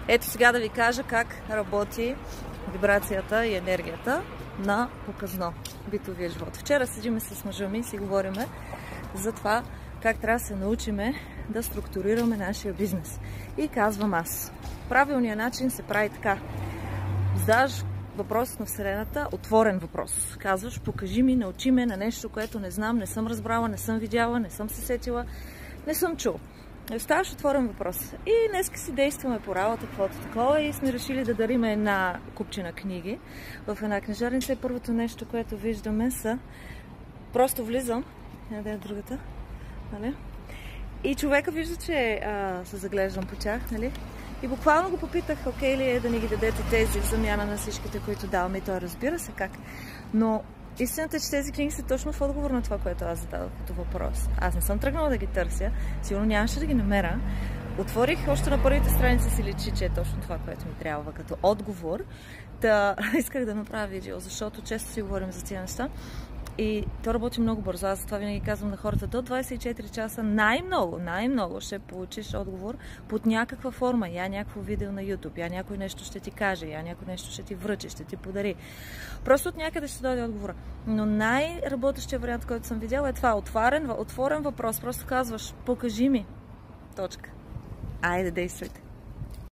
Ето сега да ви кажа как работи вибрацията и енергията на показно битовия живот. Вчера седиме с мъжа ми и си говориме за това как трябва да се научиме да структурираме нашия бизнес. И казвам аз. Правилният начин се прави така. Задаваш въпрос на Вселената, отворен въпрос. Казваш, покажи ми, научи ме на нещо, което не знам, не съм разбрала, не съм видяла, не съм се сетила, не съм чул. Ставаш отворен въпрос. И днеска си действаме по работа, каквото такова, и сме решили да дариме една купчина книги в една книжарница. И първото нещо, което виждаме са... Просто влизам, да е другата, нали? И човека вижда, че се заглеждам по тях, нали? И буквално го попитах, окей ли е да ни ги дадете тези в замяна на всичките, които даваме, и той разбира се как. Но истината е, че тези книги са точно в отговор на това, което аз зададох като въпрос. Аз не съм тръгнала да ги търся, сигурно нямаше да ги намеря. Отворих още на първите страници, си личи, че е точно това, което ми трябва като отговор. Та исках да направя видео, защото често си говорим за тези неща. И то работи много бързо. Аз затова винаги казвам на хората, до 24 часа най-много ще получиш отговор под някаква форма. Я някакво видео на YouTube, я някой нещо ще ти каже, я някой нещо ще ти връчи, ще ти подари. Просто от някъде ще дойде отговора. Но най-работещия вариант, който съм видяла, е това. Отворен въпрос. Просто казваш, покажи ми. Точка. Айде, действайте.